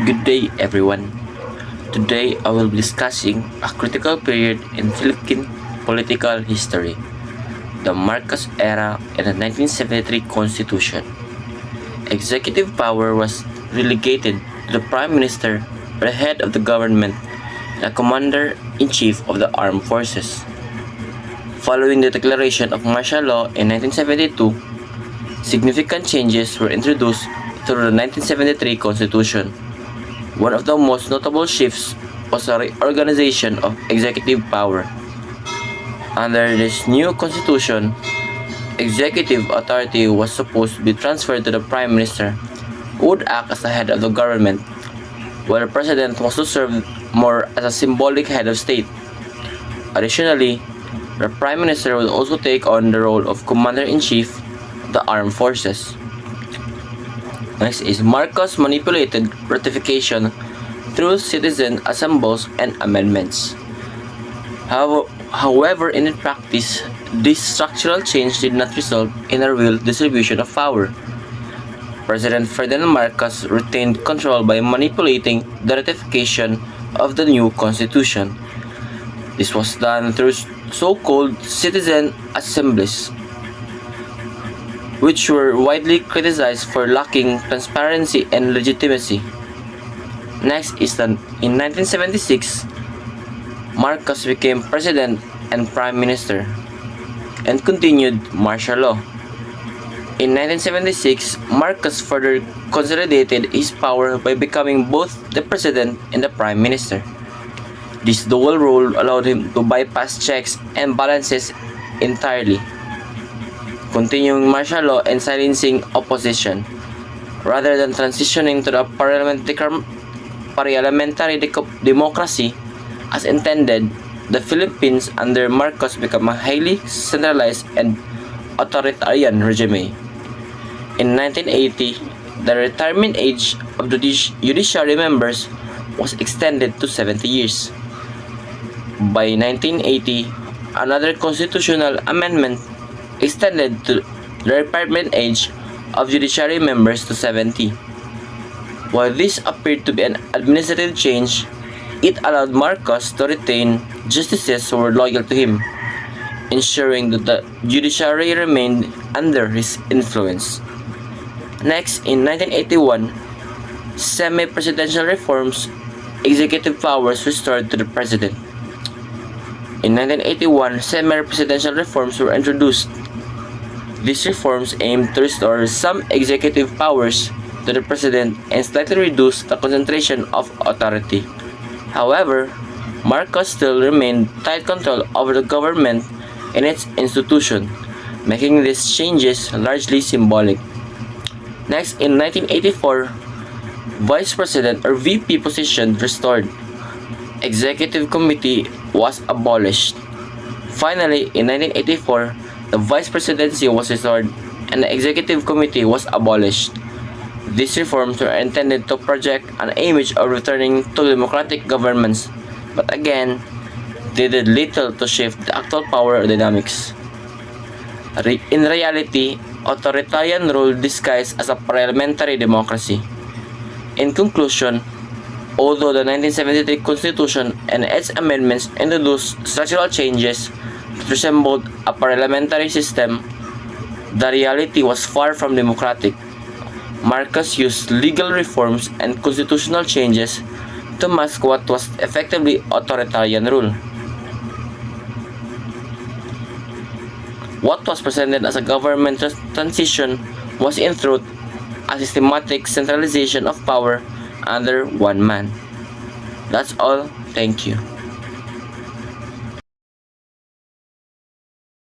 Good day, everyone. Today I will be discussing a critical period in Philippine political history, the Marcos era and the 1973 Constitution. Executive power was relegated to the Prime Minister or the head of the government and a Commander-in-Chief of the Armed Forces. Following the declaration of martial law in 1972, significant changes were introduced through the 1973 Constitution. One of the most notable shifts was a reorganization of executive power. Under this new constitution, executive authority was supposed to be transferred to the Prime Minister, who would act as the head of the government, while the President was to serve more as a symbolic head of state. Additionally, the Prime Minister would also take on the role of Commander-in-Chief of the Armed Forces. Next is Marcos manipulated ratification through citizen assemblies and amendments. However, in practice, this structural change did not result in a real distribution of power. President Ferdinand Marcos retained control by manipulating the ratification of the new constitution. This was done through so-called citizen assemblies, which were widely criticized for lacking transparency and legitimacy. Next is that in 1976, Marcos became President and Prime Minister and continued martial law. In 1976, Marcos further consolidated his power by becoming both the President and the Prime Minister. This dual role allowed him to bypass checks and balances entirely, continuing martial law and silencing opposition. Rather than transitioning to the parliamentary democracy as intended, the Philippines under Marcos became a highly centralized and authoritarian regime. In 1980, the retirement age of the judiciary members was extended to 70 years. By 1980, another constitutional amendment extended the retirement age of judiciary members to 70. While this appeared to be an administrative change, it allowed Marcos to retain justices who were loyal to him, ensuring that the judiciary remained under his influence. Next, in 1981, semi-presidential reforms, executive powers restored to the president. In 1981, semi-presidential reforms were introduced. These reforms aimed to restore some executive powers to the president and slightly reduce the concentration of authority. However, Marcos still remained tight control over the government and its institution, making these changes largely symbolic. Next, in 1984, Vice President or VP position restored. Executive Committee was abolished. Finally, in 1984, the Vice Presidency was restored and the Executive Committee was abolished. These reforms were intended to project an image of returning to democratic governments, but again, they did little to shift the actual power dynamics. In reality, authoritarian rule disguised as a parliamentary democracy. In conclusion, although the 1973 Constitution and its amendments introduced structural changes that resembled a parliamentary system, the reality was far from democratic. Marcos used legal reforms and constitutional changes to mask what was effectively authoritarian rule. What was presented as a government transition was in truth a systematic centralization of power under one man. That's all. Thank you.